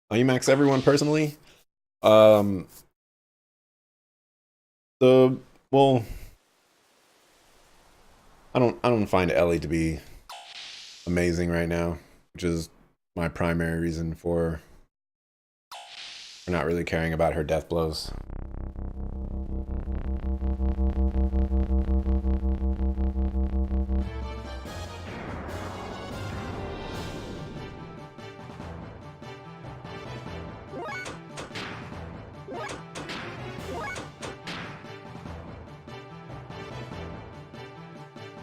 I Emacs everyone personally. Um, the well, I don't find Ellie to be amazing right now, which is my primary reason for not really caring about her death blows.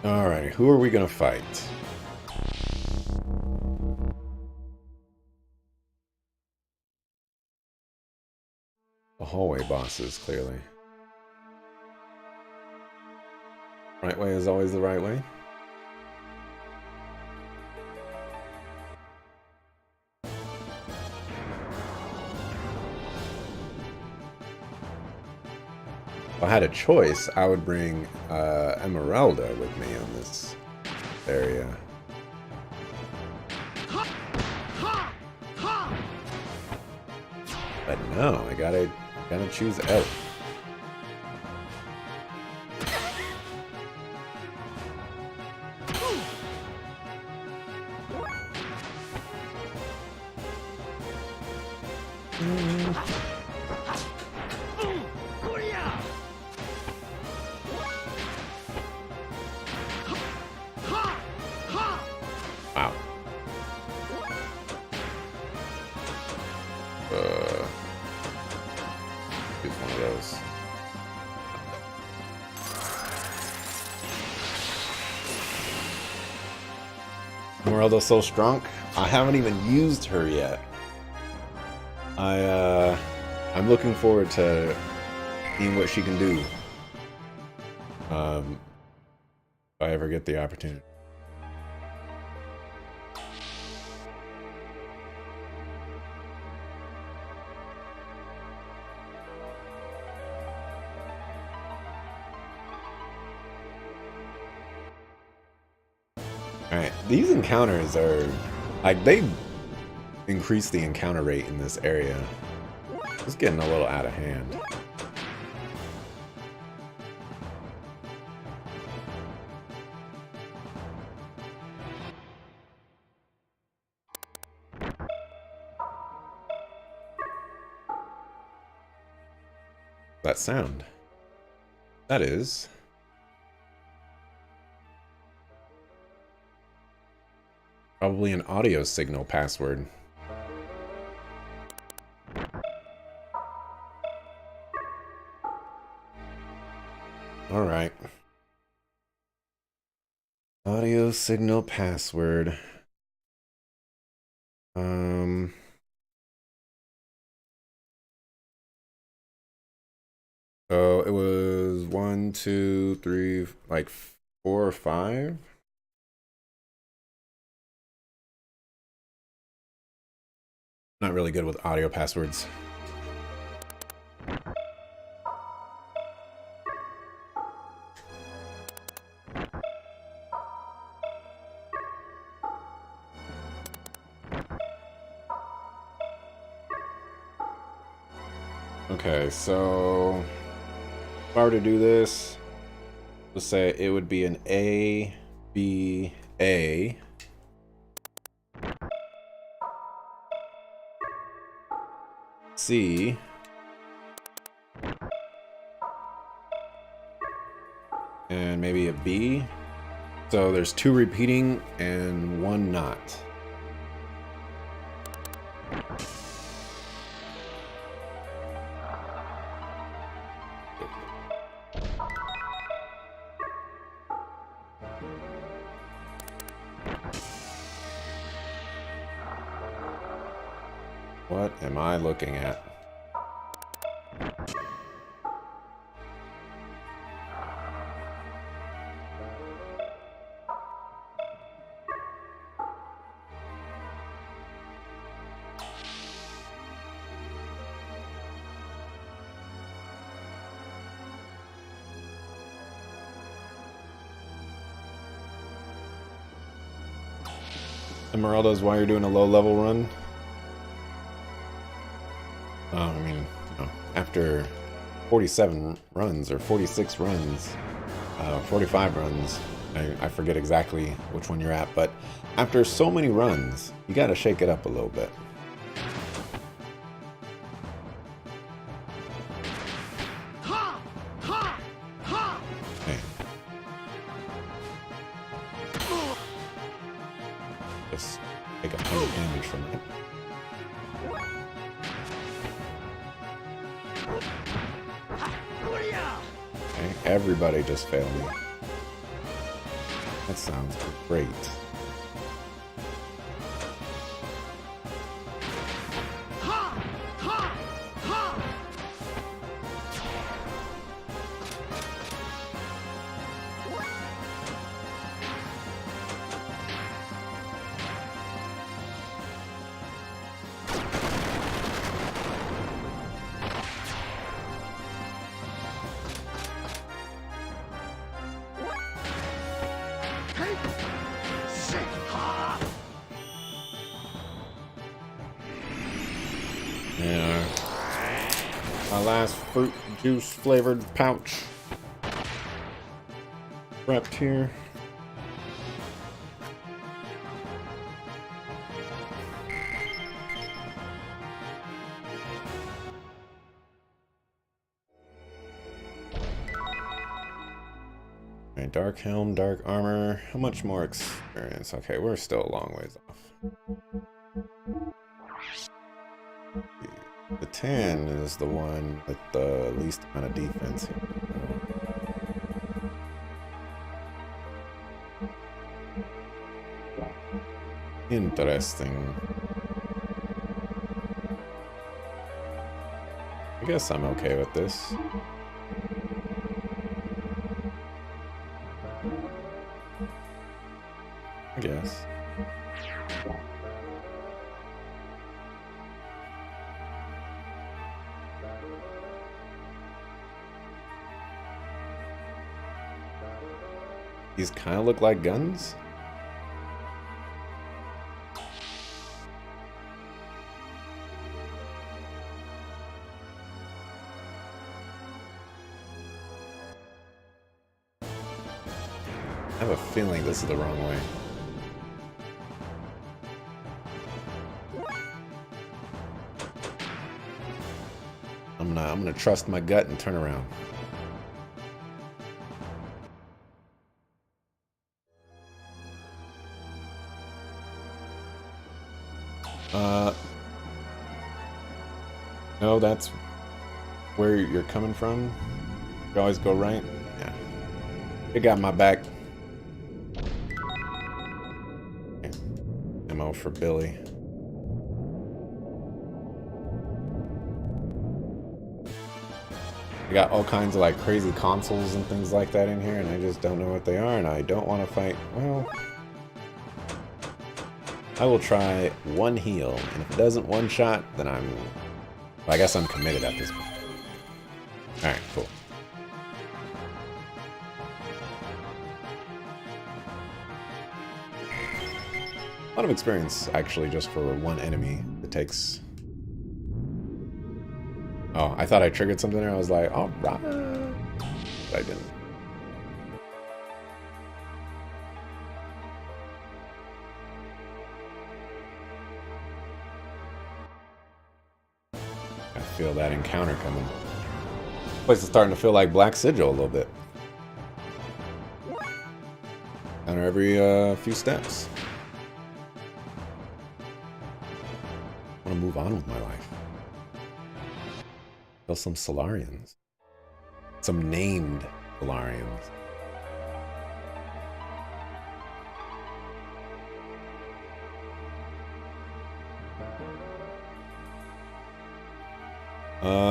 Alright, who are we gonna fight? The hallway bosses, clearly. Right way is always the right way. If I had a choice, I would bring Emeralda with me on this area. But no, I gotta choose Ellie. Wow. Use one of those. Emeralda's so strong. I haven't even used her yet. I'm looking forward to seeing what she can do. If I ever get the opportunity. Alright, these encounters are like they increase the encounter rate in this area. It's getting a little out of hand. That sound. That is. Probably an audio signal password. Alright. Audio signal password. So it was 1, 2, 3, like 4 or 5. Not really good with audio passwords. Okay, so if I were to do this, let's say it would be an A, B, A. C. And maybe a B. So there's 2 repeating and 1 not. What am I looking at? Emeralda's why you're doing a low level run? I mean, you know, after 47 runs or 46 runs, 45 runs, I forget exactly which one you're at, but after so many runs, you gotta shake it up a little bit. Okay. Just take 100 damage from it. Okay, everybody just failed me. That sounds great. Yeah. My last fruit juice flavored pouch. Wrapped here. Alright, dark helm, dark armor. How much more experience? Okay, we're still a long ways off. The tan is the one with the least amount of defense here. Interesting. I guess I'm okay with this. I guess. These kind of look like guns. I have a feeling this is the wrong way. I'm gonna trust my gut and turn around. No, that's where you're coming from. You always go right. Yeah. They got my back. Okay. Ammo for Billy. I got all kinds of like crazy consoles and things like that in here, and I just don't know what they are, and I don't want to fight. Well, I will try one heal, and if it doesn't one shot, then I guess I'm committed at this point. Alright, cool. A lot of experience, actually, just for one enemy. It takes... Oh, I thought I triggered something there. I was like, alright. But I didn't. I feel that encounter coming. This place is starting to feel like Black Sigil a little bit. Counter every few steps. I want to move on with my life. Kill some Solarians. Some named Solarians.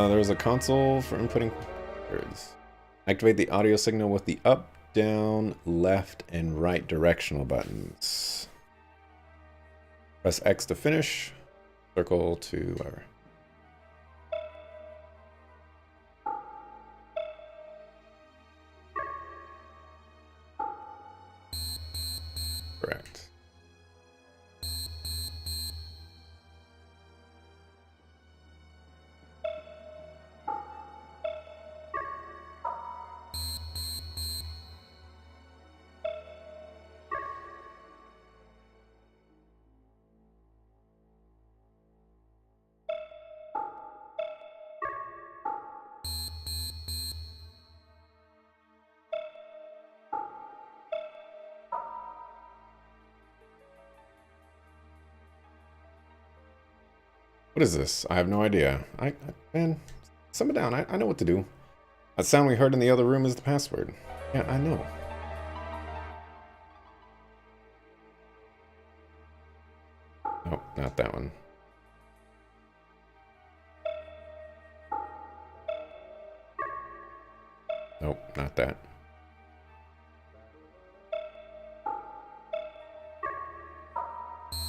There's a console for inputting words. Activate the audio signal with the up, down, left, and right directional buttons. Press X to finish. Circle to whatever. Correct. What is this? I have no idea. Man, sum it down. I know what to do. That sound we heard in the other room is the password. Yeah, I know. Nope, not that one. Nope, not that.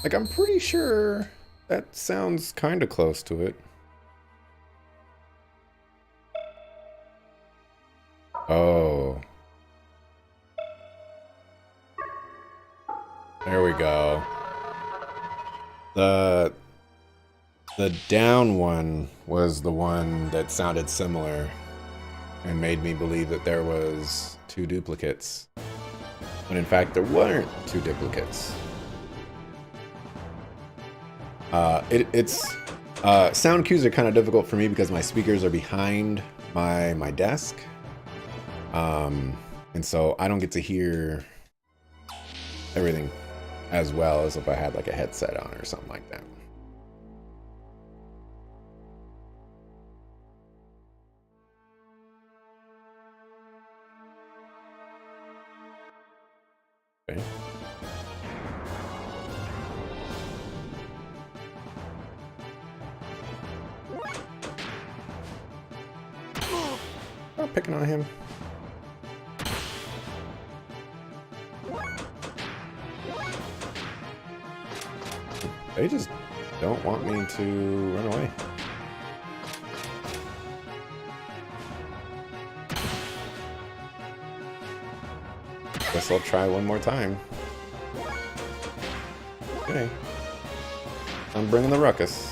Like, I'm pretty sure that sounds kind of close to it. Oh. There we go. The down one was the one that sounded similar and made me believe that there was 2 duplicates. When in fact there weren't 2 duplicates. Sound cues are kind of difficult for me because my speakers are behind my desk. And so I don't get to hear everything as well as if I had like a headset on or something like that. Okay. I'm picking on him. They just don't want me to run away. Guess I'll try one more time. Okay. I'm bringing the ruckus.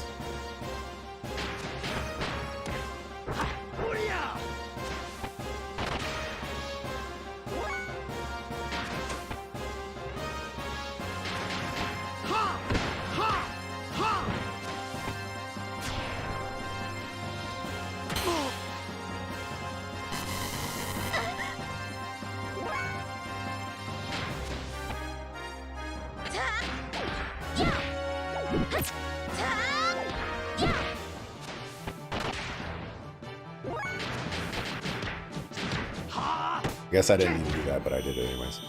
I guess I didn't even do that, but I did it anyways.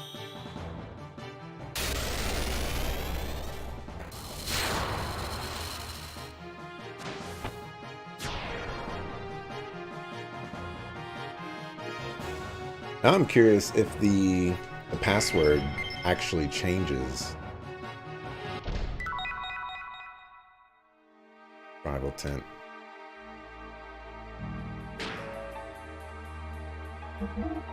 Now I'm curious if the password actually changes. Rival tent.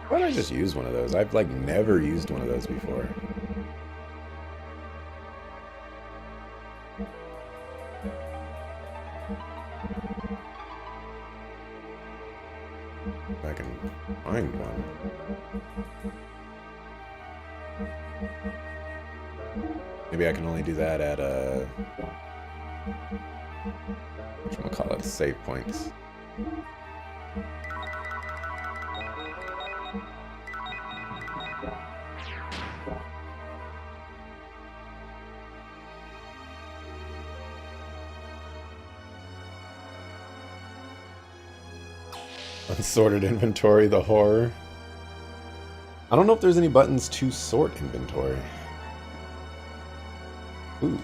Why don't I just use one of those? I've like never used one of those before. If I can find one. Maybe I can only do that at whatchamacallit, save points. Unsorted inventory, the horror. I don't know if there's any buttons to sort inventory. Ooh.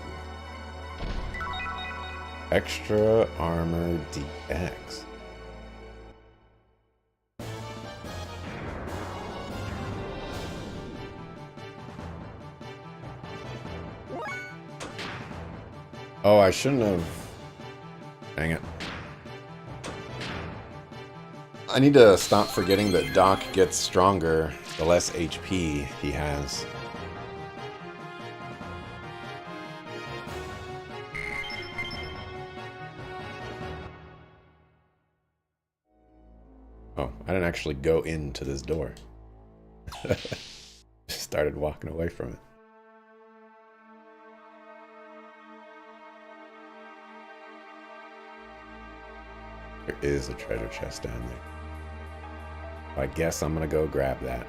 Extra armor DX. Oh, I shouldn't have. Dang it. I need to stop forgetting that Doc gets stronger the less HP he has. Oh, I didn't actually go into this door. Just started walking away from it. There is a treasure chest down there. I guess I'm gonna go grab that.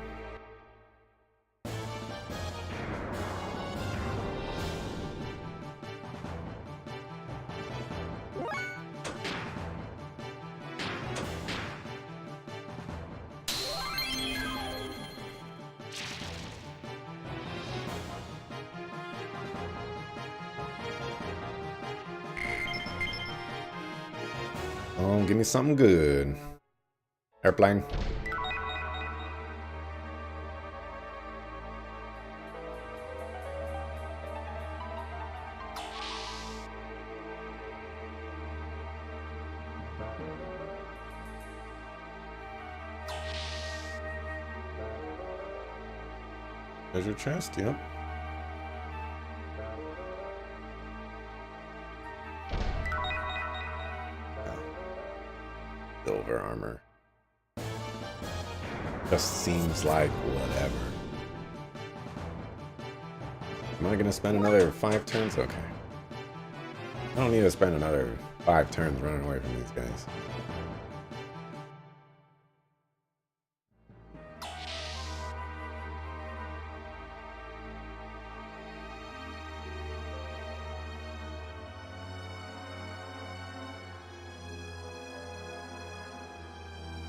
Oh, give me something good. Airplane. Treasure chest, yep. Silver armor. Just seems like whatever. Am I gonna spend another 5 turns? Okay. I don't need to spend another 5 turns running away from these guys.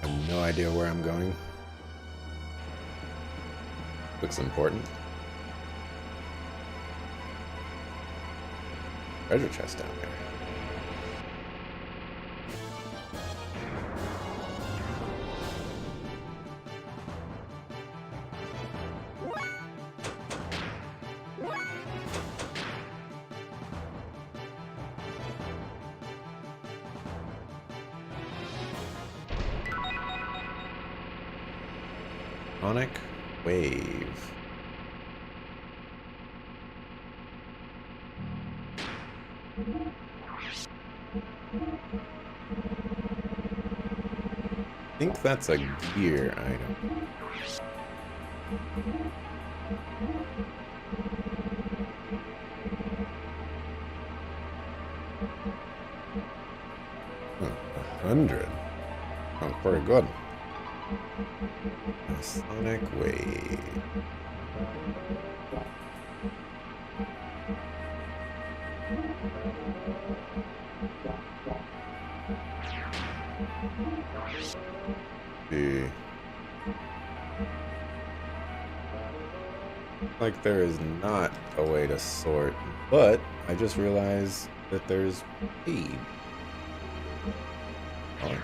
I have no idea where I'm going. Looks important. Treasure chest down there. Sonic Wave. I think that's a gear item. Huh, 100. Sounds pretty good. A Sonic Wave. Like there is not a way to sort, but I just realized that there's aid. I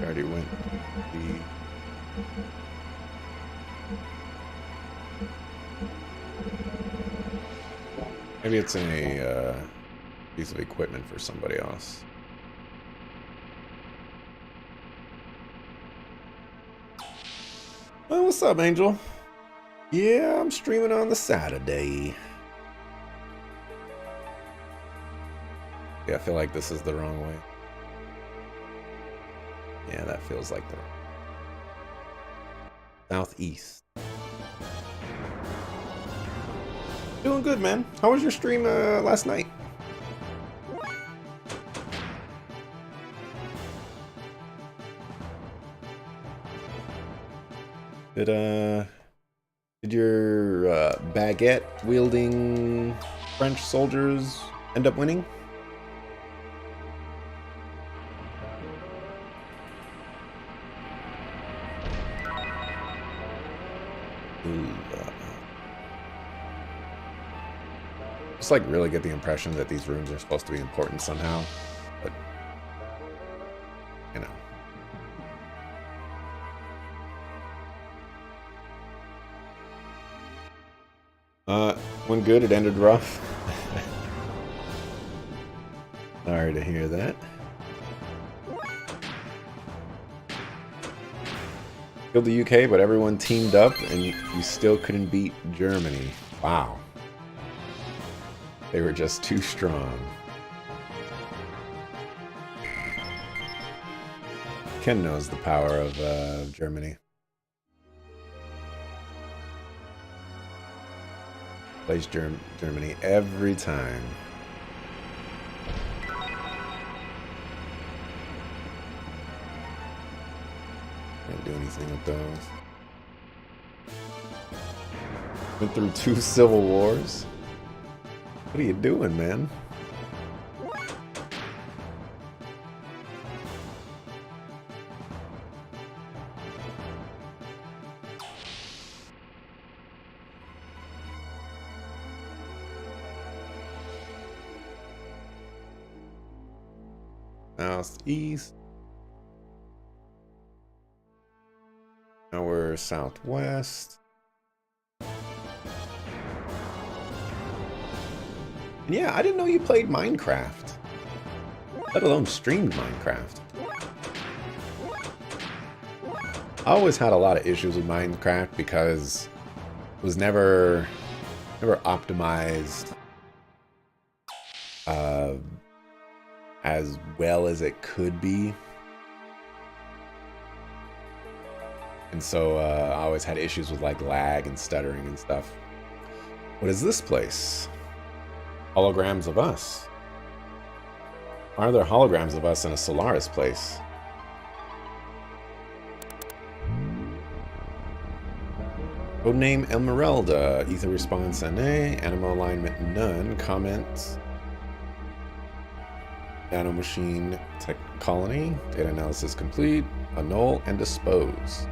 already went the maybe it's in a piece of equipment for somebody else. Well, what's up, Angel? Yeah, I'm streaming on the Saturday. Yeah, I feel like this is the wrong way. Yeah, that feels like the wrong. Southeast. Doing good, man. How was your stream last night? Did your baguette wielding French soldiers end up winning? Just like really get the impression that these rooms are supposed to be important somehow, but you know. Went good, it ended rough. Sorry to hear that. Killed the UK, but everyone teamed up and you still couldn't beat Germany. Wow. They were just too strong. Ken knows the power of Germany. Plays Germany every time. Can't do anything with those. Went through 2 civil wars. What are you doing, man? southeast. Now we're southwest. And yeah, I didn't know you played Minecraft, let alone streamed Minecraft. I always had a lot of issues with Minecraft because it was never optimized as well as it could be. And so I always had issues with like lag and stuttering and stuff. What is this place? Holograms of us. Why are there holograms of us in a Solaris place? Codename Elmerelda. Ether response NA. Animal alignment none. Comments. Nano machine tech colony. Data analysis complete. Annul and dispose.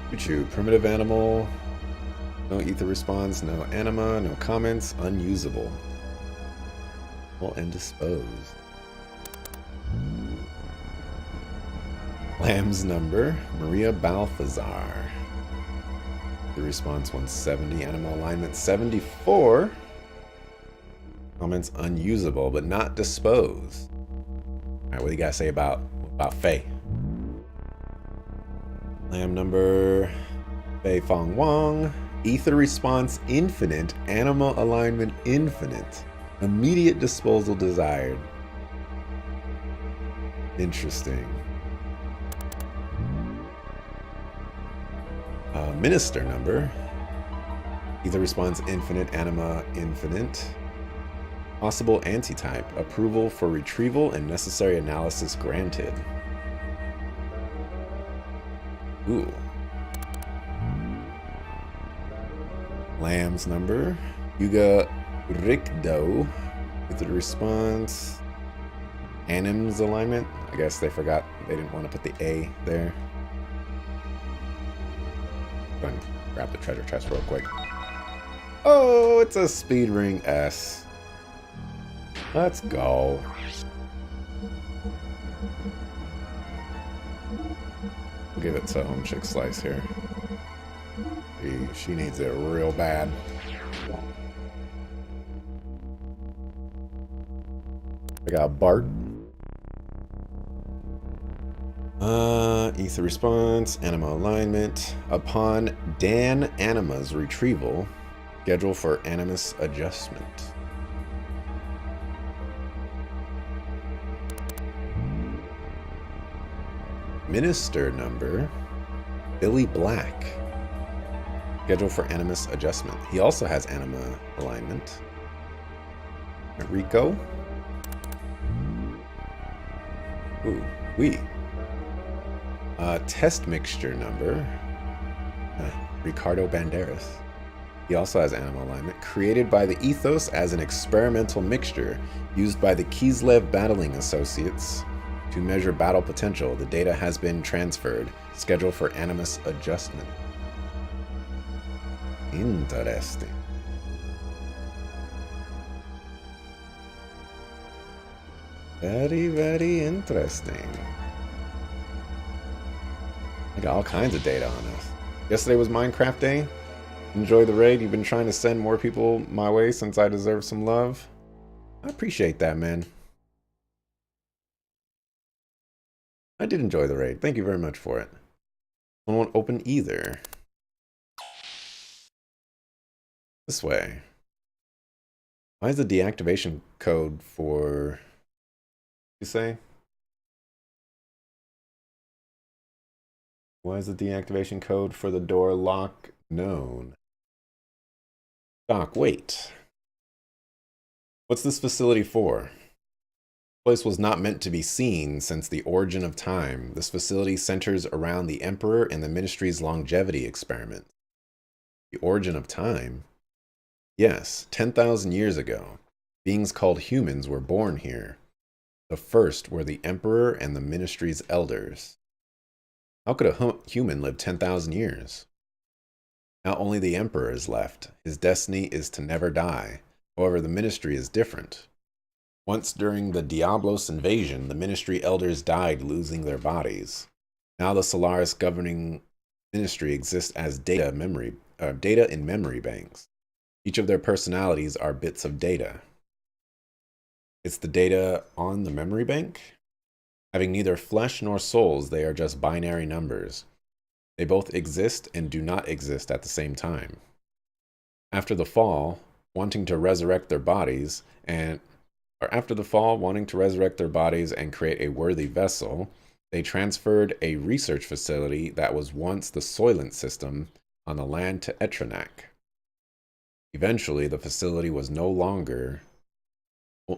Pichu, primitive animal. No ether response, no anima, no comments, unusable. Annul and dispose. Lamb's number, Maria Balthazar. The response 170, animal alignment 74. Comments unusable, but not dispose. Alright, what do you guys say about Faye? Lamb number, Fei Fong Wong. Ether response infinite, animal alignment infinite. Immediate disposal desired. Interesting. Minister number. Ether response infinite, anima infinite. Possible antitype. Approval for retrieval and necessary analysis granted. Ooh. Lamb's number. Yuga Rikdo. With the response. Anim's alignment. I guess they forgot. They didn't want to put the A there. Go ahead and grab the treasure chest real quick. Oh, it's a Speed Ring S. Let's go. We'll give it to Home Chick Slice here. She needs it real bad. I got Bart. Ether response, anima alignment. Upon Dan Anima's retrieval, schedule for animus adjustment. Minister number, Billy Black. Schedule for animus adjustment. He also has anima alignment. Rico. Ooh, we. Test mixture number, Ricardo Banderas. He also has animal alignment. Created by the Ethos as an experimental mixture used by the Kislev Battling Associates to measure battle potential. The data has been transferred. Schedule for animus adjustment. Interesting. Very, very interesting. I got all kinds of data on us. Yesterday was Minecraft Day. Enjoy the raid. You've been trying to send more people my way since I deserve some love. I appreciate that, man. I did enjoy the raid. Thank you very much for it. I won't open either. This way. Why is the deactivation code for... You say? Why is the deactivation code for the door lock known? Doc, wait. What's this facility for? This place was not meant to be seen since the origin of time. This facility centers around the Emperor and the Ministry's longevity experiment. The origin of time? Yes, 10,000 years ago, beings called humans were born here. The first were the Emperor and the Ministry's elders. How could a human live 10,000 years? Now only the Emperor is left. His destiny is to never die. However, the Ministry is different. Once during the Diablos invasion, the Ministry elders died, losing their bodies. Now the Solaris governing Ministry exists as data in memory banks. Each of their personalities are bits of data. It's the data on the memory bank? Having neither flesh nor souls, they are just binary numbers. They both exist and do not exist at the same time. After the fall, wanting to resurrect their bodies and create a worthy vessel, they transferred a research facility that was once the Soylent system on the land to Etronac. Eventually, the facility was no longer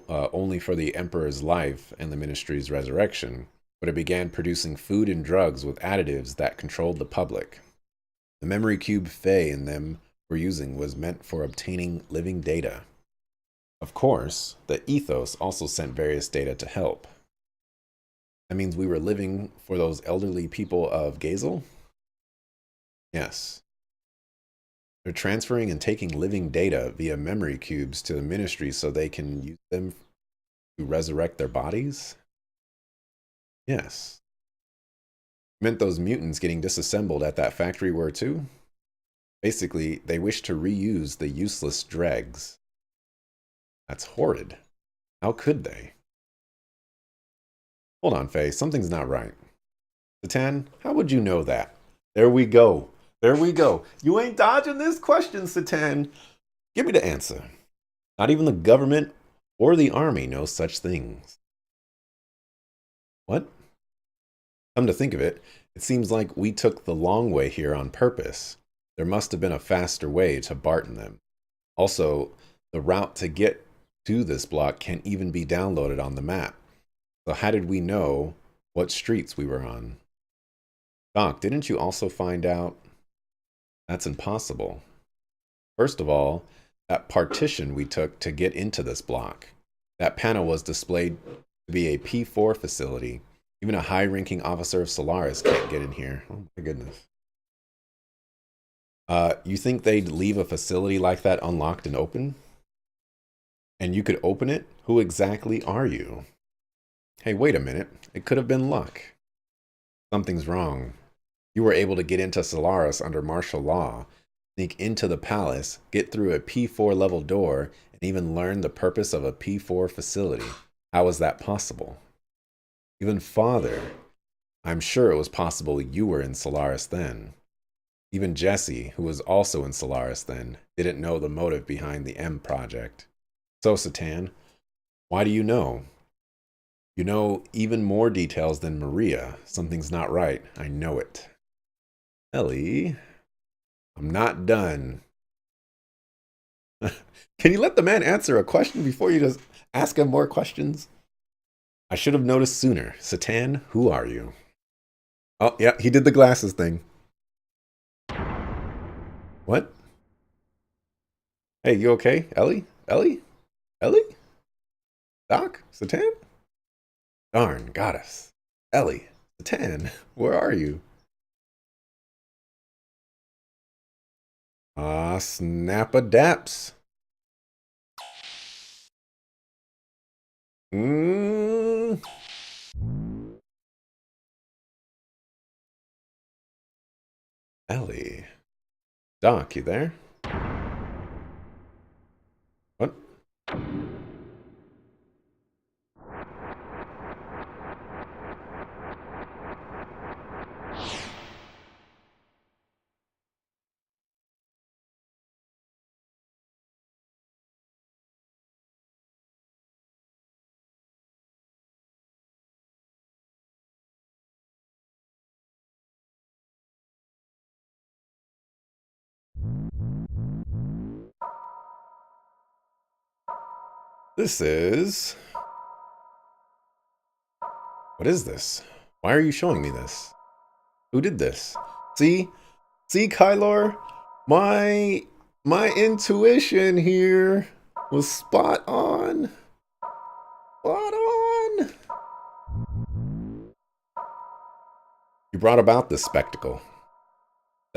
only for the Emperor's life and the Ministry's resurrection, but it began producing food and drugs with additives that controlled the public. The memory cube Faye and them were using was meant for obtaining living data. Of course, the ethos also sent various data to help. That means we were living for those elderly people of Gazel? Yes. They're transferring and taking living data via memory cubes to the Ministry so they can use them to resurrect their bodies? Yes. Meant those mutants getting disassembled at that factory were too? Basically, they wish to reuse the useless dregs. That's horrid. How could they? Hold on, Faye. Something's not right. Satan, how would you know that? There we go. There we go. You ain't dodging this question, Satan. Give me the answer. Not even the government or the army knows such things. What? Come to think of it, it seems like we took the long way here on purpose. There must have been a faster way to Barton them. Also, the route to get to this block can't even be downloaded on the map. So how did we know what streets we were on? Doc, didn't you also find out? That's impossible. First of all, that partition we took to get into this block. That panel was displayed to be a P4 facility. Even a high-ranking officer of Solaris can't get in here. Oh my goodness. You think they'd leave a facility like that unlocked and open? And you could open it? Who exactly are you? Hey, wait a minute. It could have been luck. Something's wrong. You were able to get into Solaris under martial law, sneak into the palace, get through a P4 level door, and even learn the purpose of a P4 facility. How was that possible? Even Father, I'm sure it was possible you were in Solaris then. Even Jesse, who was also in Solaris then, didn't know the motive behind the M project. So, Satan, why do you know? You know even more details than Maria. Something's not right. I know it. Ellie, I'm not done. Can you let the man answer a question before you just ask him more questions? I should have noticed sooner. Satan, who are you? Oh, yeah, he did the glasses thing. What? Hey, you okay? Ellie? Ellie? Ellie? Doc? Satan? Darn, got us. Ellie, Satan, where are you? Snap-a-daps. Ellie. Doc, you there? What? This is... What is this? Why are you showing me this? Who did this? See, Kylor? My intuition here was spot on. Spot on. You brought about this spectacle.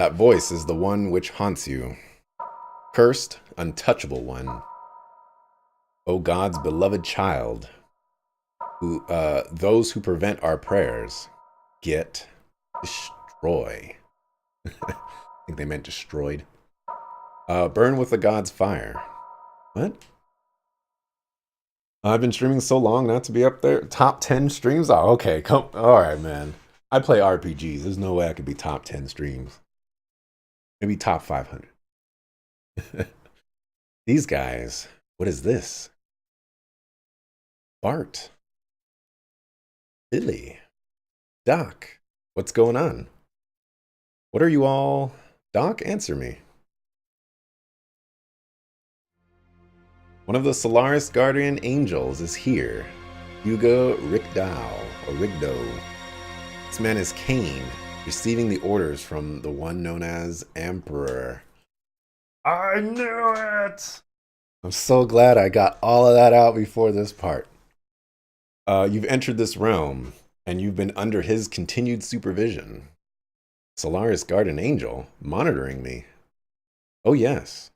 That voice is the one which haunts you. Cursed, untouchable one. O God's beloved child, who those who prevent our prayers get destroy. I think they meant destroyed. Burn with the God's fire. What? I've been streaming so long not to be up there. Top 10 streams? Oh, okay. Come. All right, man. I play RPGs. There's no way I could be top 10 streams. Maybe top 500. These guys. What is this? Bart. Billy. Doc. What's going on? What are you all? Doc, answer me. One of the Solaris Guardian Angels is here. Hugo Rickdow, or Rigdo. This man is Cain, receiving the orders from the one known as Emperor. I knew it! I'm so glad I got all of that out before this part. You've entered this realm, and you've been under his continued supervision. Solaris Guardian Angel, monitoring me. Oh yes.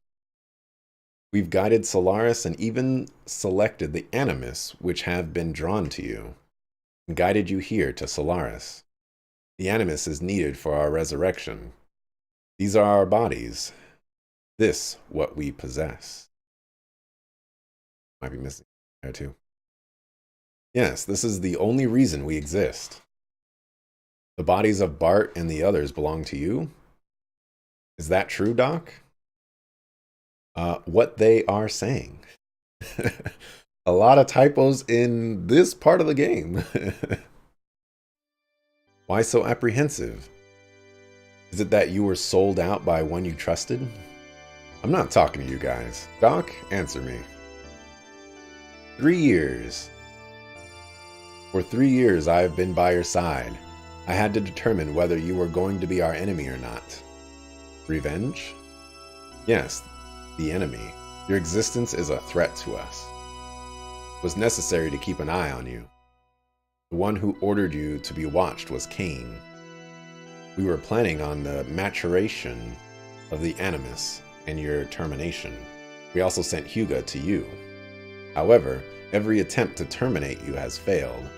We've guided Solaris and even selected the Animus which have been drawn to you, and guided you here to Solaris. The Animus is needed for our resurrection. These are our bodies. This what we possess. Might be missing there too. Yes, this is the only reason we exist. The bodies of Bart and the others belong to you? Is that true, Doc? What they are saying. A lot of typos in this part of the game. Why so apprehensive? Is it that you were sold out by one you trusted? I'm not talking to you guys. Doc, answer me. 3 years. For 3 years I have been by your side. I had to determine whether you were going to be our enemy or not. Revenge? Yes, the enemy. Your existence is a threat to us. It was necessary to keep an eye on you. The one who ordered you to be watched was Cain. We were planning on the maturation of the Animus and your termination. We also sent Hugo to you. However, every attempt to terminate you has failed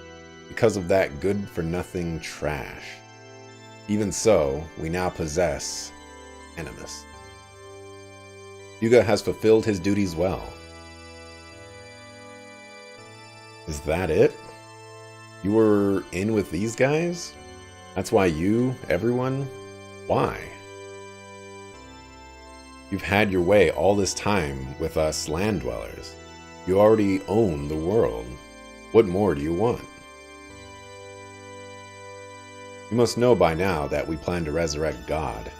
because of that good-for-nothing trash. Even so, we now possess Animus. Hugo has fulfilled his duties well. Is that it? You were in with these guys? That's why you, everyone? Why? You've had your way all this time with us land dwellers. You already own the world. What more do you want? You must know by now that we plan to resurrect God.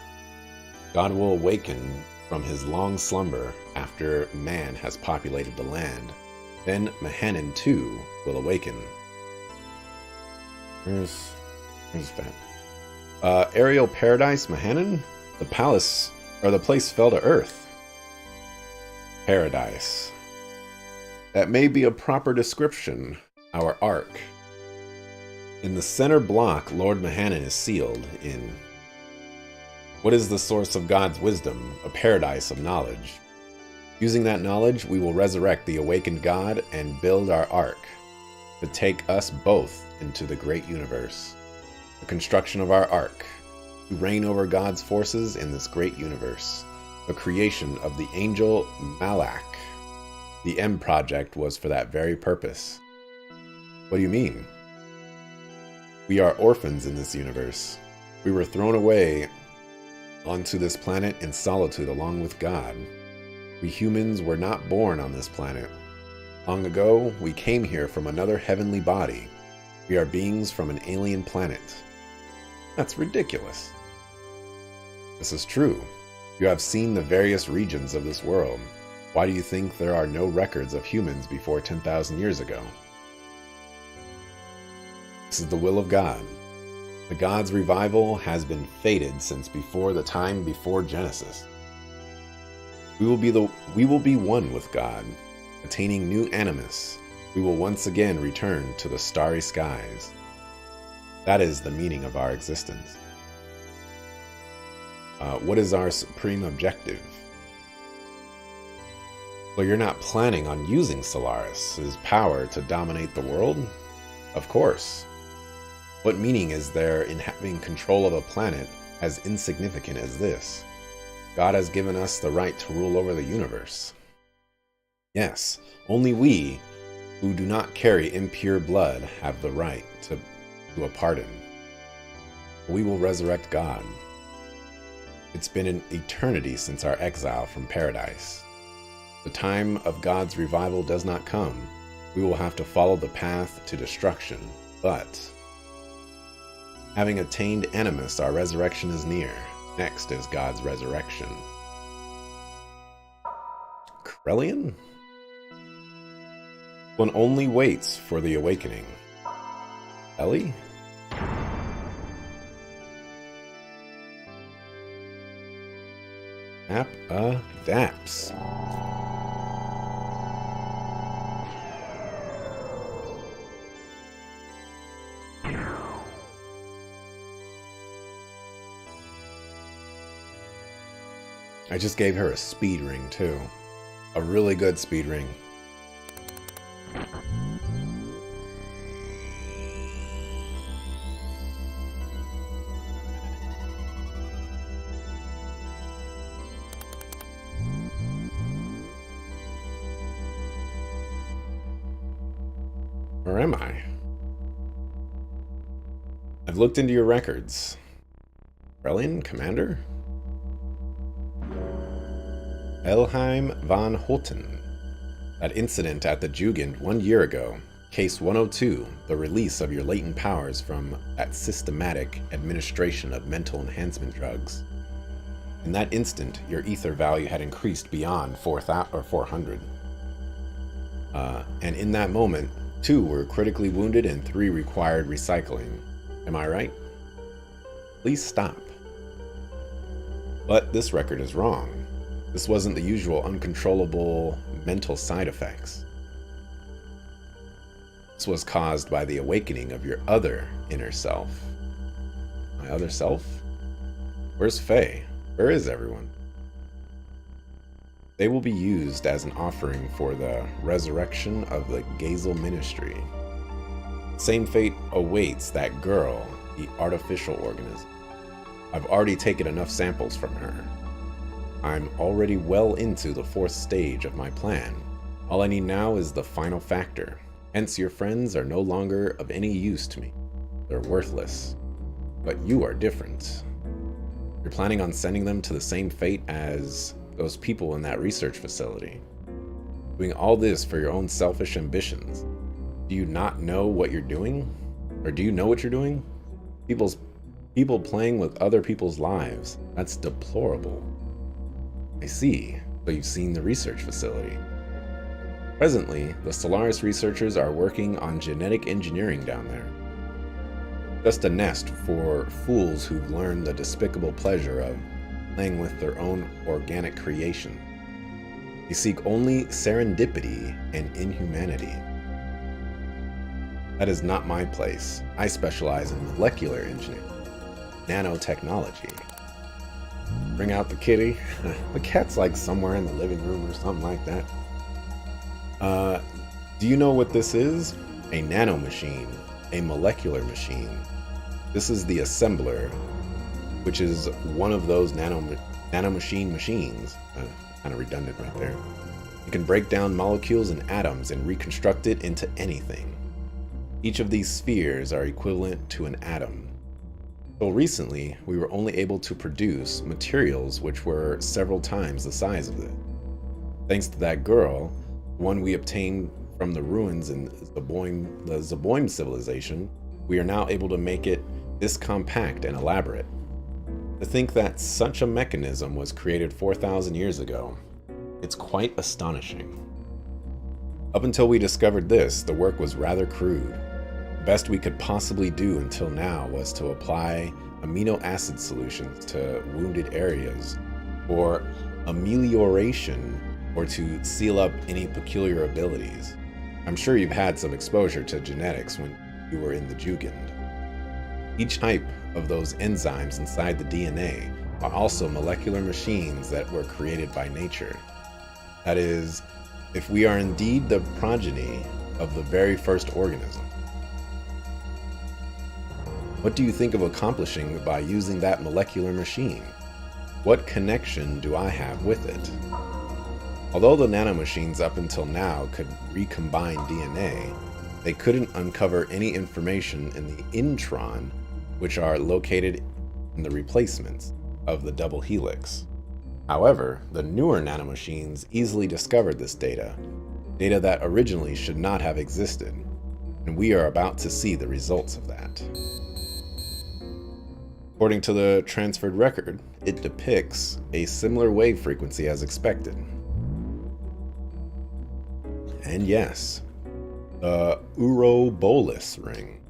God will awaken from his long slumber after man has populated the land. Then Mahanan too will awaken. Where's that? Aerial Paradise, Mahanan? The palace, or the place fell to earth. Paradise. That may be a proper description. Our ark. In the center block, Lord Mahanan is sealed in. What is the source of God's wisdom? A paradise of knowledge. Using that knowledge, we will resurrect the awakened God and build our ark to take us both into the great universe. The construction of our ark, to reign over God's forces in this great universe. The creation of the angel Malak. The M project was for that very purpose. What do you mean? We are orphans in this universe. We were thrown away onto this planet in solitude along with God. We humans were not born on this planet. Long ago, we came here from another heavenly body. We are beings from an alien planet. That's ridiculous. This is true. You have seen the various regions of this world. Why do you think there are no records of humans before 10,000 years ago? This is the will of God. The God's revival has been fated since before the time before Genesis. We will be one with God, attaining new animus. We will once again return to the starry skies. That is the meaning of our existence. What is our supreme objective? Well, you're not planning on using Solaris' power to dominate the world? Of course. What meaning is there in having control of a planet as insignificant as this? God has given us the right to rule over the universe. Yes, only we, who do not carry impure blood, have the right to a pardon. We will resurrect God. It's been an eternity since our exile from paradise. The time of God's revival does not come. We will have to follow the path to destruction, but having attained Animus, our resurrection is near. Next is God's resurrection. Krellian? One only waits for the awakening. Ellie? App adapts. I just gave her a speed ring too. A really good speed ring. Where am I? I've looked into your records. Krellian, Commander? Elheim von Holten. That incident at the Jugend 1 year ago. Case 102, the release of your latent powers from that systematic administration of mental enhancement drugs. In that instant, your ether value had increased beyond 400. And in that moment, 2 were critically wounded and 3 required recycling. Am I right? Please stop. But this record is wrong. This wasn't the usual uncontrollable mental side effects. This was caused by the awakening of your other inner self. My other self? Where's Faye? Where is everyone? They will be used as an offering for the resurrection of the Gazel Ministry. Same fate awaits that girl, the artificial organism. I've already taken enough samples from her. I'm already well into the 4th stage of my plan. All I need now is the final factor. Hence, your friends are no longer of any use to me. They're worthless. But you are different. You're planning on sending them to the same fate as those people in that research facility. Doing all this for your own selfish ambitions. Do you not know what you're doing? Or do you know what you're doing? People playing with other people's lives. That's deplorable. I see. So you've seen the research facility. Presently, the Solaris researchers are working on genetic engineering down there. Just a nest for fools who've learned the despicable pleasure of playing with their own organic creation. They seek only serendipity and inhumanity. That is not my place. I specialize in molecular engineering, nanotechnology. Bring out the kitty. The cat's like somewhere in the living room or something like that. Do you know what this is? A nanomachine, a molecular machine. This is the assembler, which is one of those nanomachine machines. Kind of redundant right there. You can break down molecules and atoms and reconstruct it into anything. Each of these spheres are equivalent to an atom. Until recently, we were only able to produce materials which were several times the size of it. Thanks to that girl, one we obtained from the ruins in the Zeboim civilization, we are now able to make it this compact and elaborate. To think that such a mechanism was created 4,000 years ago, it's quite astonishing. Up until we discovered this, the work was rather crude. The best we could possibly do until now was to apply amino acid solutions to wounded areas for amelioration or to seal up any peculiar abilities. I'm sure you've had some exposure to genetics when you were in the Jugend. Each type of those enzymes inside the DNA are also molecular machines that were created by nature. That is, if we are indeed the progeny of the very first organism. What do you think of accomplishing by using that molecular machine? What connection do I have with it? Although the nanomachines up until now could recombine DNA, they couldn't uncover any information in the intron, which are located in the replacements of the double helix. However, the newer nanomachines easily discovered this data that originally should not have existed, and we are about to see the results of that. According to the transferred record, it depicts a similar wave frequency as expected. And yes, the Ouroboros ring.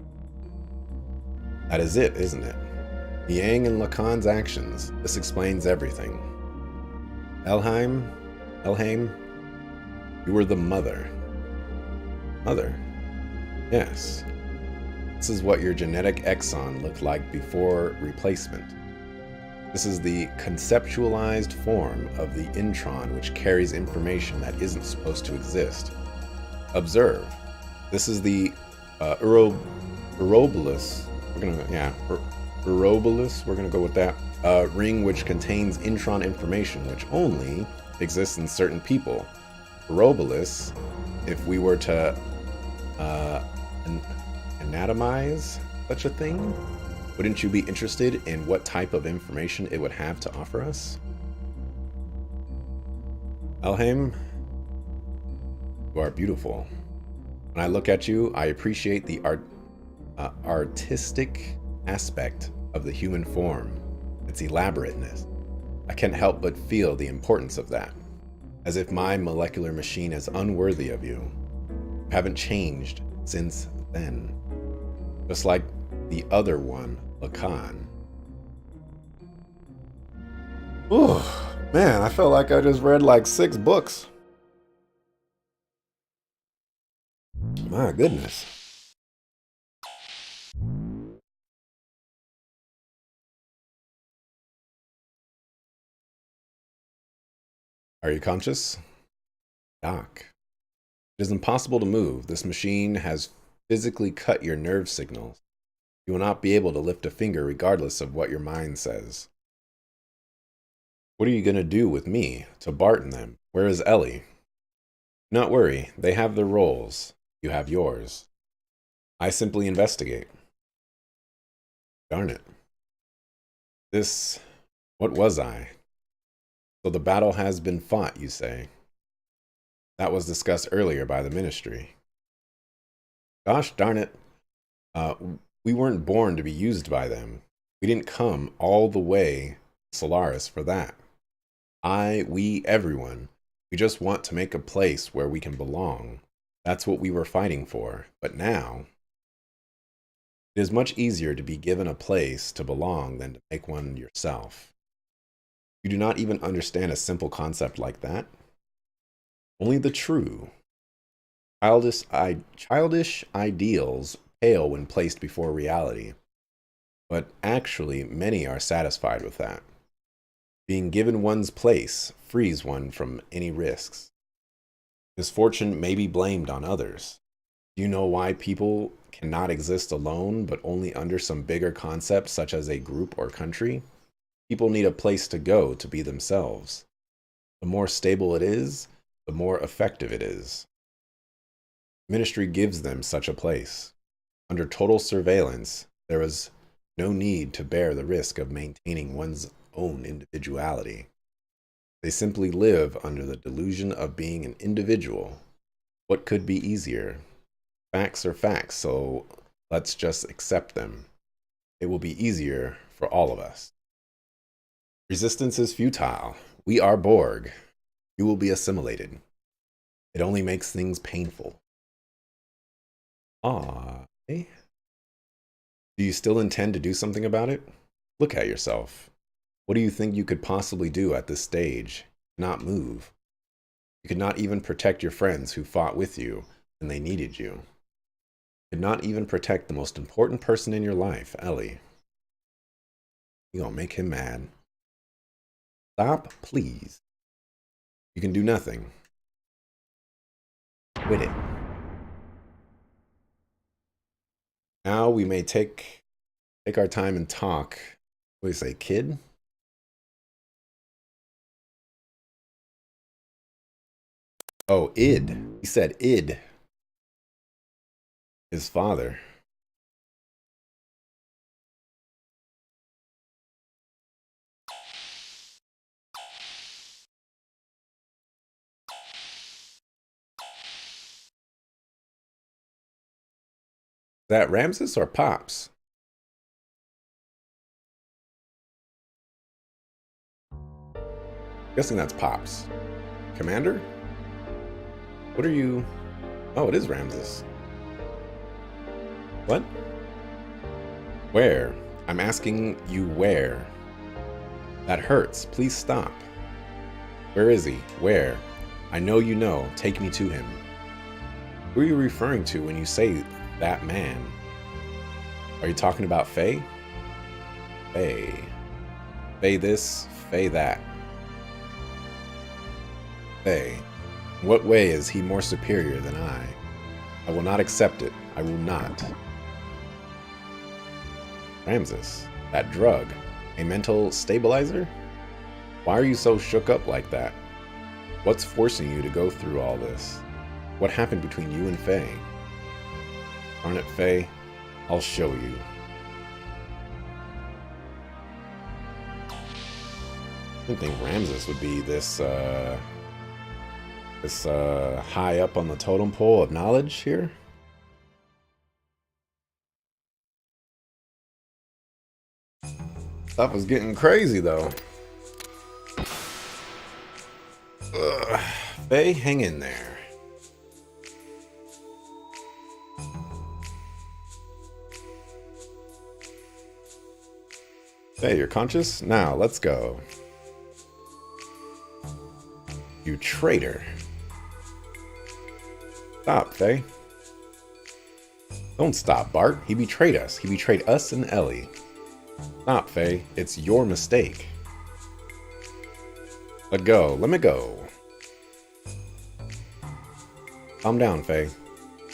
That is it, isn't it? Yang and Lacan's actions. This explains everything. Elheim, you were the mother. Mother? Yes. This is what your genetic exon looked like before replacement. This is the conceptualized form of the intron which carries information that isn't supposed to exist. Observe. This is the Ouroboros. Ouroboros. We're gonna go with that. Ring which contains intron information which only exists in certain people. Ouroboros, if we were to anatomize such a thing, wouldn't you be interested in what type of information it would have to offer us? Elheim, you are beautiful. When I look at you, I appreciate the artistic aspect of the human form, its elaborateness. I can't help but feel the importance of that, as if my molecular machine is unworthy of you. You haven't changed since then, just like the other one, Lacan. Ooh, man, I felt like I just read like 6 books. My goodness. Are you conscious? Doc. It is impossible to move. This machine has physically cut your nerve signals. You will not be able to lift a finger regardless of what your mind says. What are you going to do with me, to Bart and them? Where is Ellie? Do not worry, they have their roles. You have yours. I simply investigate. Darn it. What was I? So the battle has been fought, you say. That was discussed earlier by the ministry. Gosh darn it. We weren't born to be used by them. We didn't come all the way to Solaris for that. We, everyone. We just want to make a place where we can belong. That's what we were fighting for. But now, it is much easier to be given a place to belong than to make one yourself. You do not even understand a simple concept like that. Only the true. Childish ideals pale when placed before reality. But actually, many are satisfied with that. Being given one's place frees one from any risks. Misfortune may be blamed on others. Do you know why people cannot exist alone, but only under some bigger concept such as a group or country? People need a place to go to be themselves. The more stable it is, the more effective it is. Ministry gives them such a place. Under total surveillance, there is no need to bear the risk of maintaining one's own individuality. They simply live under the delusion of being an individual. What could be easier? Facts are facts, so let's just accept them. It will be easier for all of us. Resistance is futile. We are Borg. You will be assimilated. It only makes things painful. Do you still intend to do something about it? Look at yourself. What do you think you could possibly do at this stage? Not move. You could not even protect your friends who fought with you when they needed you. You could not even protect the most important person in your life, Ellie. You're gonna make him mad. Stop, please. You can do nothing. Quit it. Now we may take our time and talk. What do you say, kid? Oh, id. He said id. His father. Is that Ramses or Pops? Guessing that's Pops. Commander? What are you? Oh, it is Ramses. What? Where? I'm asking you where. That hurts. Please stop. Where is he? Where? I know you know. Take me to him. Who are you referring to when you say that man? Are you talking about Faye? Faye. Faye this, Faye that. Faye. In what way is he more superior than I? I will not accept it. I will not. Ramses. That drug. A mental stabilizer? Why are you so shook up like that? What's forcing you to go through all this? What happened between you and Faye? Darn it, Faye. I'll show you. I didn't think Ramses would be this high up on the totem pole of knowledge here. Stuff was getting crazy though. Ugh. Faye, hang in there. Faye, you're conscious? Now, let's go. You traitor. Stop, Faye. Don't stop, Bart. He betrayed us. He betrayed us and Ellie. Stop, Faye. It's your mistake. Let go. Let me go. Calm down, Faye.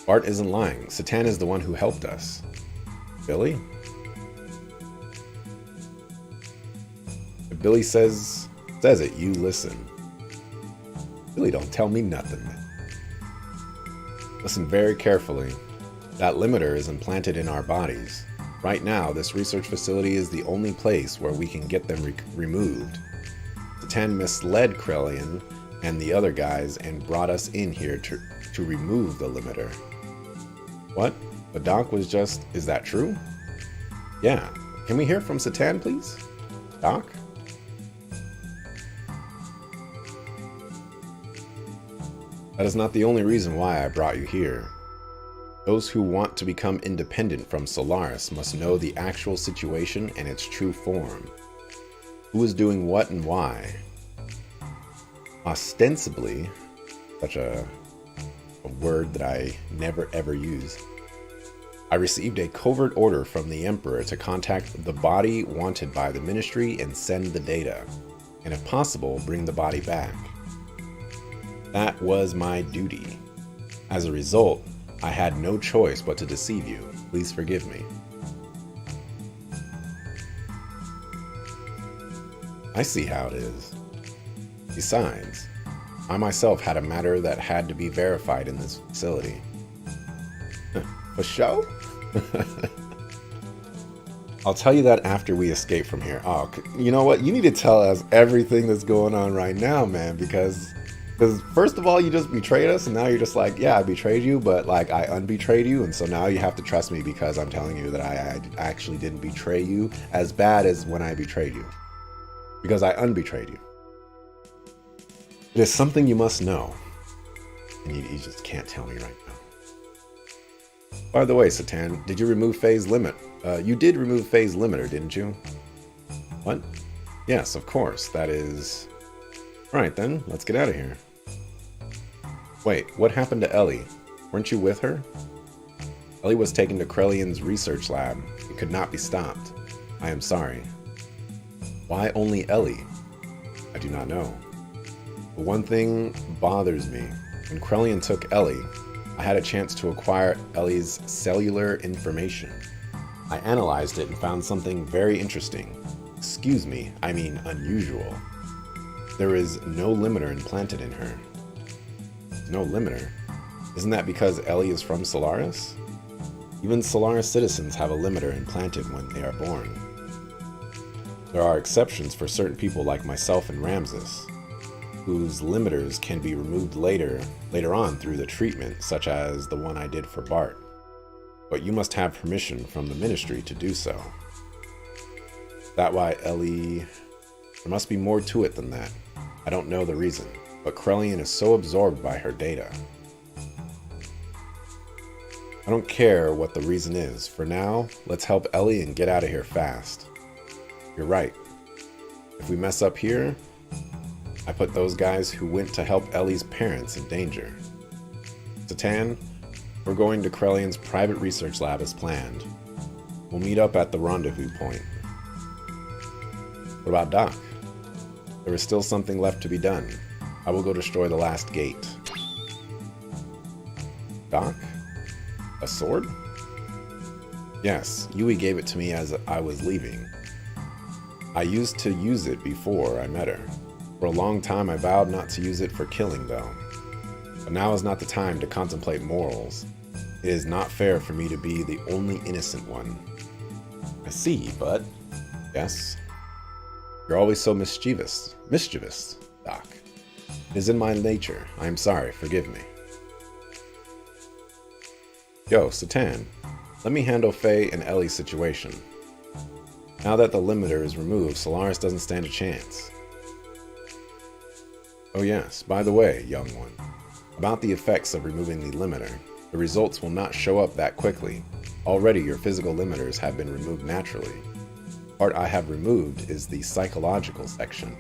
Bart isn't lying. Satan is the one who helped us. Billy? If Billy says it, you listen. Billy don't tell me nothing. Listen very carefully. That limiter is implanted in our bodies. Right now, this research facility is the only place where we can get them removed. Satan misled Krellian and the other guys and brought us in here to remove the limiter. What? The doc was just... Is that true? Yeah. Can we hear from Satan, please? Doc? That is not the only reason why I brought you here. Those who want to become independent from Solaris must know the actual situation and its true form. Who is doing what and why? Ostensibly, such a word that I never ever use. I received a covert order from the Emperor to contact the body wanted by the Ministry and send the data, and if possible, bring the body back. That was my duty. As a result, I had no choice but to deceive you. Please forgive me. I see how it is. Besides, I myself had a matter that had to be verified in this facility. For show? I'll tell you that after we escape from here. Oh, you know what? You need to tell us everything that's going on right now, man, because first of all, you just betrayed us, and now you're just like, yeah, I betrayed you, but like I unbetrayed you, and so now you have to trust me because I'm telling you that I actually didn't betray you as bad as when I betrayed you. Because I unbetrayed you. It is something you must know, and you just can't tell me right now. By the way, Satan, did you remove Faye's limit? You did remove Faye's limiter, didn't you? What? Yes, of course, that is... Right then, let's get out of here. Wait, what happened to Ellie? Weren't you with her? Ellie was taken to Krellian's research lab. It could not be stopped. I am sorry. Why only Ellie? I do not know. But one thing bothers me. When Krellian took Ellie, I had a chance to acquire Ellie's cellular information. I analyzed it and found something very interesting. Excuse me, I mean unusual. There is no limiter implanted in her. No limiter? Isn't that because Ellie is from Solaris? Even Solaris citizens have a limiter implanted when they are born. There are exceptions for certain people like myself and Ramses, whose limiters can be removed later on through the treatment, such as the one I did for Bart. But you must have permission from the ministry to do so. That why Ellie... There must be more to it than that. I don't know the reason, but Krellian is so absorbed by her data. I don't care what the reason is. For now, let's help Ellie and get out of here fast. You're right. If we mess up here, I put those guys who went to help Ellie's parents in danger. Satan, we're going to Krellian's private research lab as planned. We'll meet up at the rendezvous point. What about Doc? There is still something left to be done. I will go destroy the last gate. Doc? A sword? Yes, Yui gave it to me as I was leaving. I used to use it before I met her. For a long time I vowed not to use it for killing though. But now is not the time to contemplate morals. It is not fair for me to be the only innocent one. I see, but... Yes? You're always so mischievous, Doc. It is in my nature. I am sorry, forgive me. Yo, Satan, let me handle Faye and Ellie's situation. Now that the limiter is removed, Solaris doesn't stand a chance. Oh yes, by the way, young one, about the effects of removing the limiter, the results will not show up that quickly. Already your physical limiters have been removed naturally. The part I have removed is the psychological section.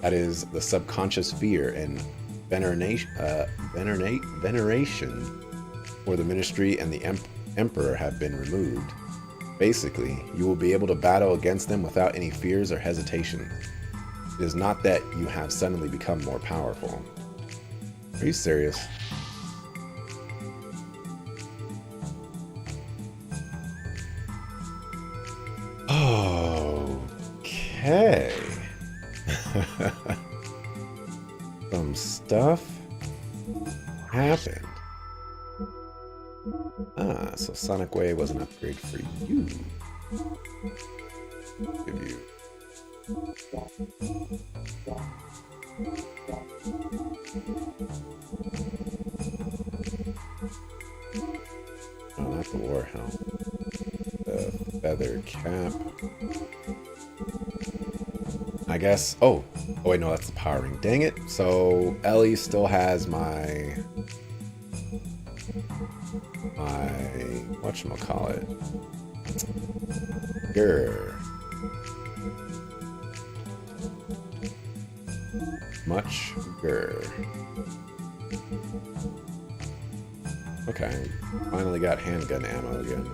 That is, the subconscious fear and veneration for the ministry and the emperor have been removed. Basically, you will be able to battle against them without any fears or hesitation. It is not that you have suddenly become more powerful. Are you serious? Okay. Some stuff happened. Ah, so Sonic Wave was an upgrade for you. Give you. Oh, not the war helm. The feather cap. I guess. Oh wait, no, that's the power ring. Dang it. So Ellie still has my whatchamacallit? Grr. Much grr. Okay, finally got handgun ammo again.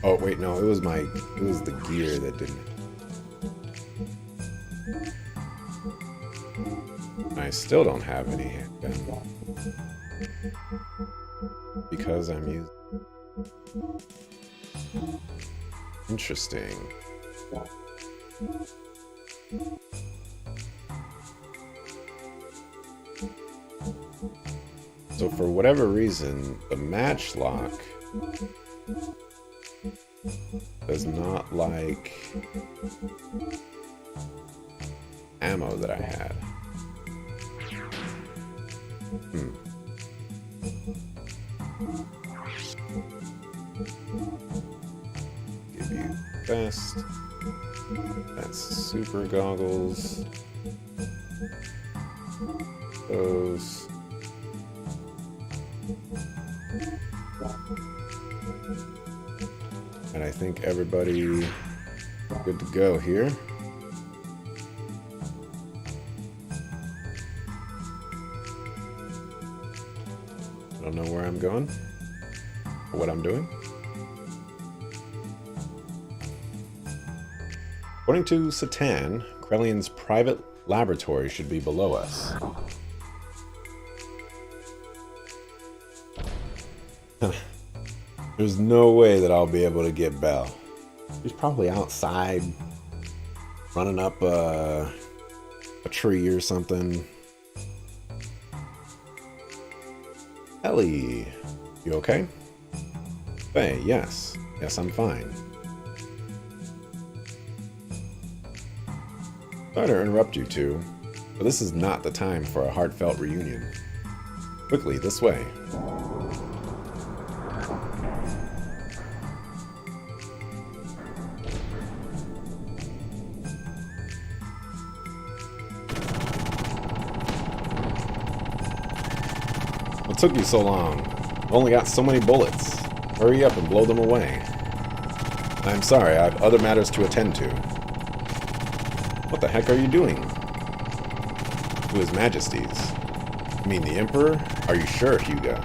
Oh wait, no, it was the gear that didn't. I still don't have any handgun because I'm using. Interesting. So for whatever reason, the matchlock does not like ammo that I had. Give you best. That's super goggles. Those. And I think everybody good to go here. I don't know where I'm going. for what I'm doing. According to Satan, Krellian's private laboratory should be below us. There's no way that I'll be able to get Belle. She's probably outside, running up a tree or something. Ellie, you okay? Faye, yes. Yes, I'm fine. Sorry to interrupt you two, but this is not the time for a heartfelt reunion. Quickly, this way. What took you so long? I've only got so many bullets. Hurry up and blow them away. I'm sorry, I have other matters to attend to. What the heck are you doing? To His Majesty's. You mean the Emperor? Are you sure, Hugo?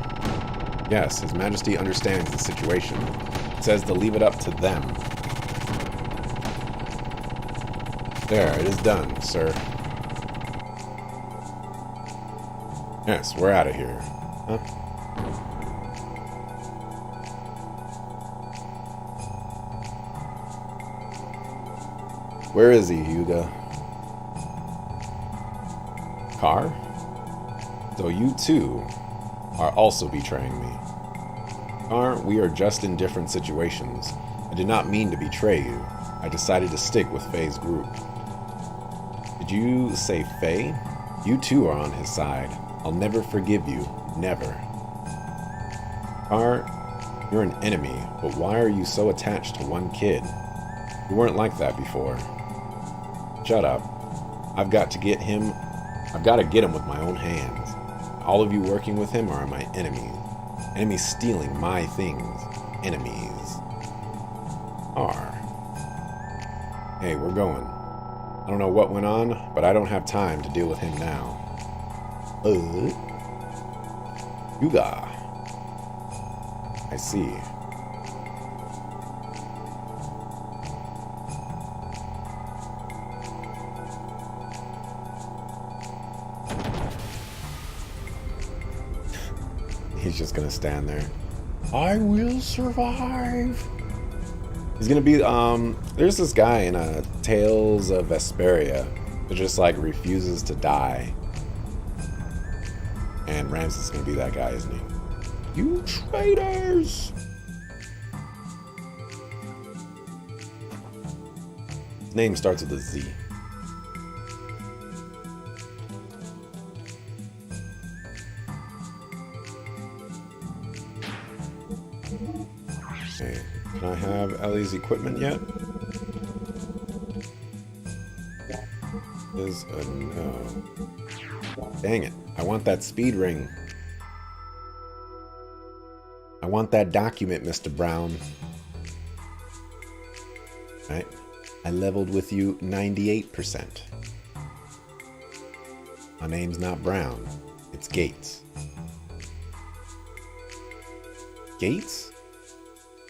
Yes, His Majesty understands the situation. It says to leave it up to them. There, it is done, sir. Yes, we're out of here. Huh? Where is he, Hugo? Car? So you too are also betraying me. Car, we are just in different situations. I did not mean to betray you. I decided to stick with Faye's group. Did you say Faye? You too are on his side. I'll never forgive you. Never. Car, you're an enemy, but why are you so attached to one kid? You weren't like that before. Shut up. I've got to get him with my own hands. All of you working with him are my enemies. Enemies stealing my things. Enemies. Are. Hey, we're going. I don't know what went on, but I don't have time to deal with him now. Yuga. I see. He's just gonna stand there. I will survive. He's gonna be, there's this guy in Tales of Vesperia that just like refuses to die. And Ramses is gonna be that guy, isn't he? You traitors! His name starts with a Z. Okay, can I have Ellie's equipment yet? Is a no. Dang it. I want that speed ring. I want that document, Mr. Brown. Right? I leveled with you 98%. My name's not Brown. It's Gates. Gates?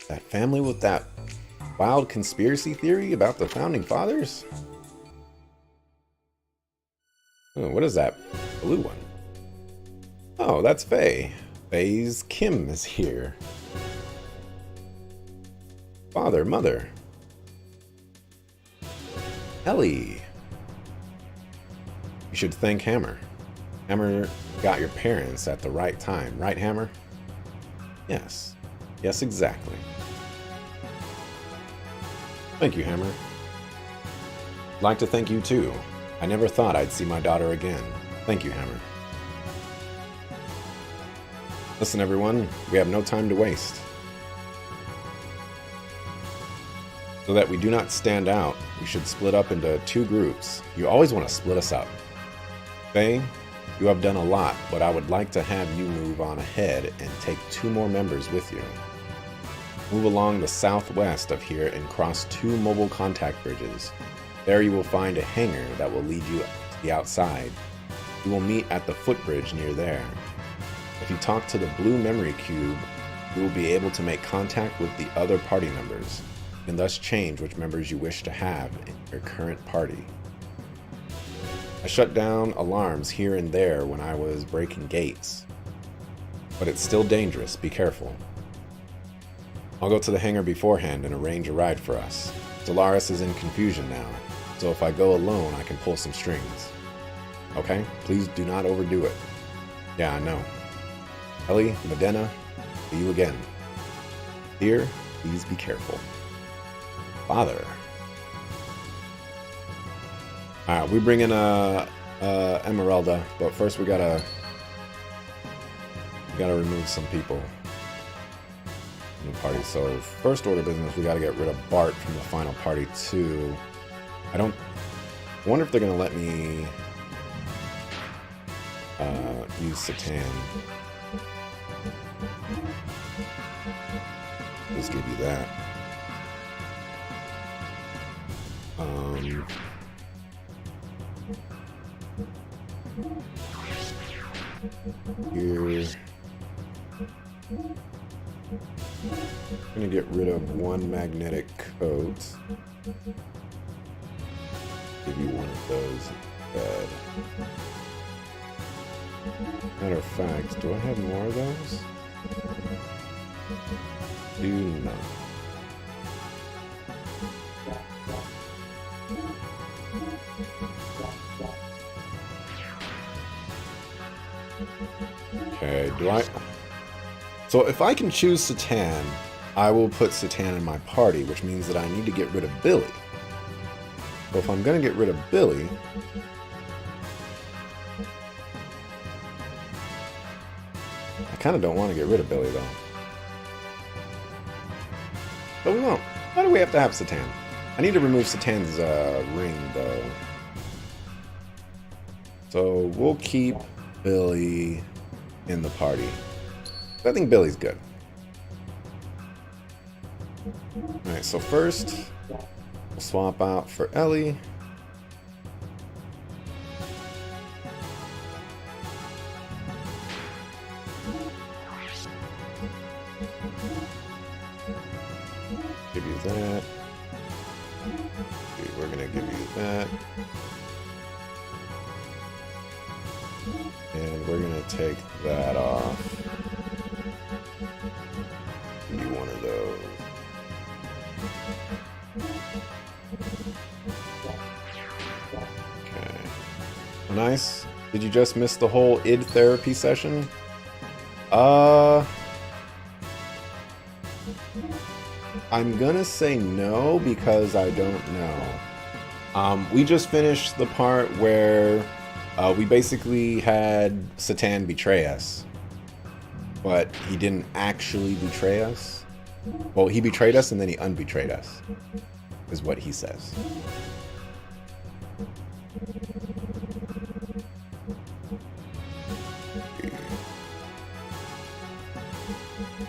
That family with that wild conspiracy theory about the founding fathers? Oh, what is that blue one? Oh, that's Faye. Faye's Kim is here. Father, mother. Ellie. You should thank Hammer. Hammer got your parents at the right time, right, Hammer? Yes. Yes, exactly. Thank you, Hammer. I'd like to thank you too. I never thought I'd see my daughter again. Thank you, Hammer. Listen, everyone, we have no time to waste. So that we do not stand out, we should split up into 2 groups. You always want to split us up. Faye, you have done a lot, but I would like to have you move on ahead and take 2 more members with you. Move along the southwest of here and cross 2 mobile contact bridges. There you will find a hangar that will lead you to the outside. You will meet at the footbridge near there. If you talk to the blue memory cube You will be able to make contact with the other party members, and thus change which members you wish to have in your current party. I shut down alarms here and there when I was breaking gates, but it's still dangerous. Be careful. I'll go to the hangar beforehand and arrange a ride for us. Solaris is in confusion now, so if I go alone, I can pull some strings. Okay? Please do not overdo it. Yeah, I know. Ellie, Medena, see you again. Here, please be careful. Father. Alright, we bring in Emeralda, but first we gotta remove some people in the party. So first order of business, we gotta get rid of Bart from the final party too. I wonder if they're gonna let me use Satan. Just give you that. Here. I'm gonna get rid of one magnetic coat. Give you one of those instead. Matter of fact, do I have more of those? Do not. Okay, do I... So if I can choose Satan, I will put Satan in my party, which means that I need to get rid of Billy. So if I'm going to get rid of Billy... I kind of don't want to get rid of Billy, though. But we won't. Why do we have to have Satan? I need to remove Satan's ring, though. So we'll keep Billy in the party. I think Billy's good. Alright, so first, we'll swap out for Ellie. Give you that. Okay, we're gonna give you that. And we're gonna take that off. Give you one of those. Okay. Nice. Did you just miss the whole id therapy session? I'm gonna say no because I don't know. We just finished the part where we basically had Satan betray us, but he didn't actually betray us. Well, he betrayed us and then he unbetrayed us, is what he says.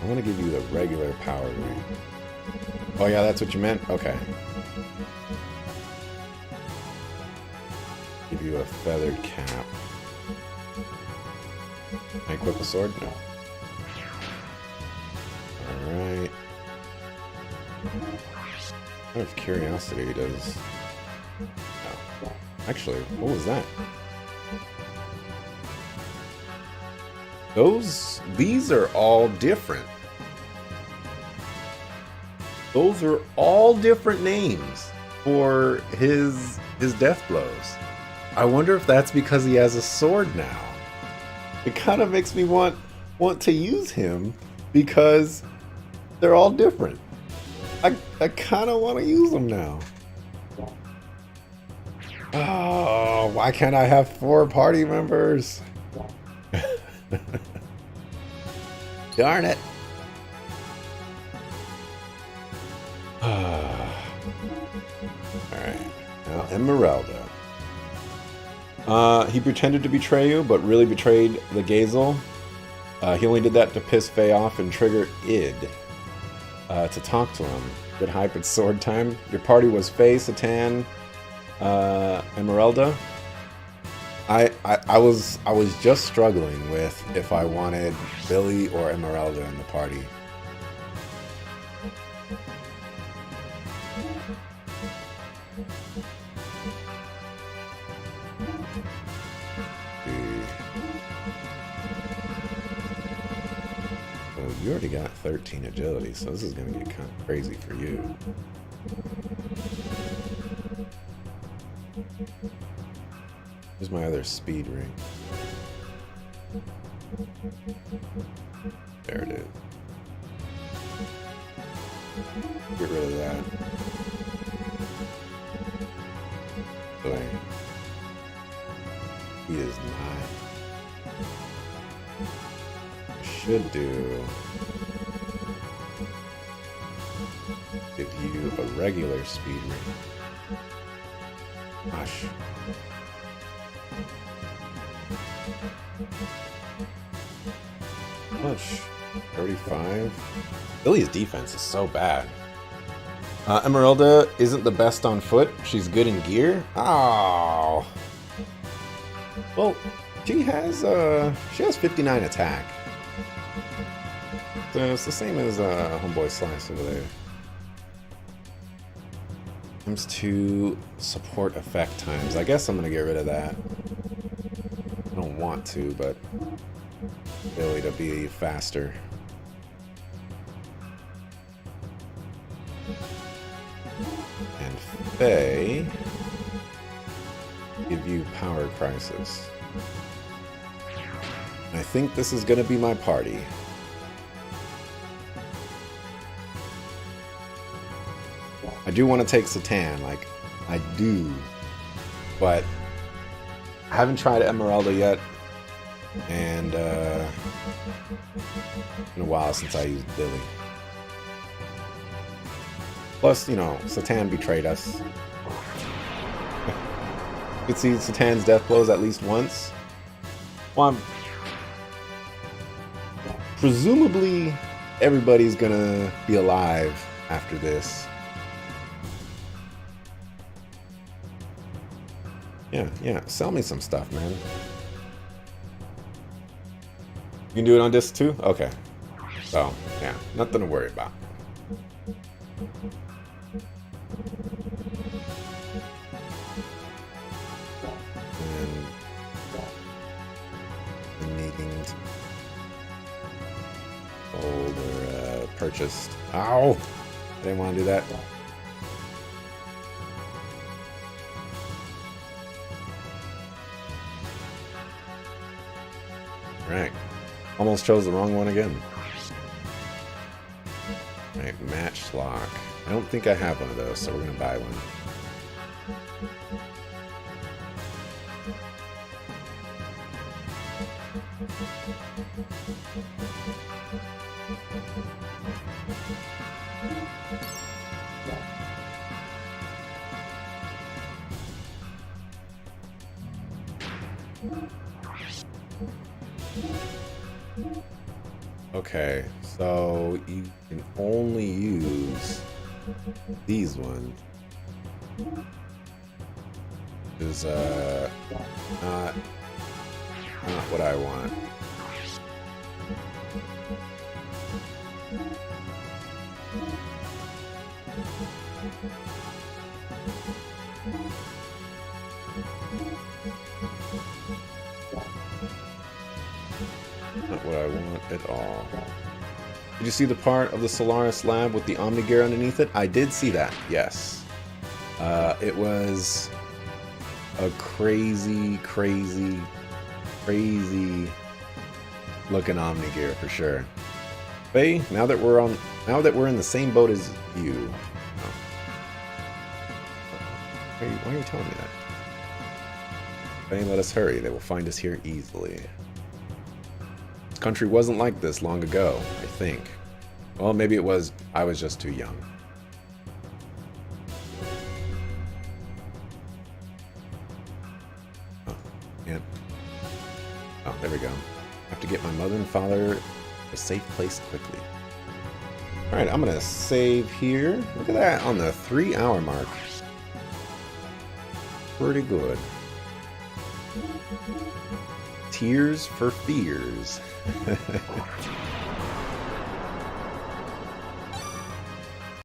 I want to give you the regular power ring. Oh yeah, that's what you meant? Okay. Give you a feathered cap. Can I equip a sword? No. Alright. Out of curiosity, does... No. Actually, what was that? These are all different. Those are all different names for his death blows. I wonder if that's because he has a sword now. It kind of makes me want to use him because they're all different. I kind of want to use them now. Oh, why can't I have 4 party members? Darn it. Alright, now Emeralda. He pretended to betray you, but really betrayed the Gazel. He only did that to piss Faye off and trigger id to talk to him. Good hype, it's sword time. Your party was Faye, Satan, Emeralda. I was just struggling with if I wanted Billy or Emeralda in the party. you already got 13 agility, so this is going to get kind of crazy for you. Here's my other speed ring. There it is. Get rid of that. Boy. He is not. Should do. Give you a regular speed ring. Gosh. How much? 35? Billy's defense is so bad. Emeralda isn't the best on foot. She's good in gear. Oh. Well, she has 59 attack. So it's the same as Homeboy Slice over there. Comes to support effect times. I guess I'm gonna get rid of that. I don't want to, but Billy to be faster. And Faye give you Power Crisis. I think this is gonna be my party. I do want to take Satan, like, I do, but I haven't tried Emeralda yet, and it's been a while since I used Billy. Plus, you know, Satan betrayed us. You could see Satan's death blows at least once. Well, presumably everybody's gonna be alive after this. Yeah, sell me some stuff, man. You can do it on disc too? Okay. So, yeah, nothing to worry about. And needing to hold or purchased. Ow! I didn't want to do that. Right. Almost chose the wrong one again. Right, match lock. I don't think I have one of those, so we're gonna buy one. Okay, so you can only use these ones. Is not what I want. Not what I want at all. Did you see the part of the Solaris lab with the Omnigear underneath it? I did see that, yes. It was a crazy looking Omnigear for sure. Faye, now that we're in the same boat as you. Oh. Why are you telling me that? Faye, let us hurry. They will find us here easily. This country wasn't like this long ago, I think. Well, maybe it was. I was just too young. Oh, yeah. Oh, there we go. Have to get my mother and father a safe place quickly. Alright, I'm gonna save here. Look at that, on the 3-hour mark. Pretty good. Tears for Fears.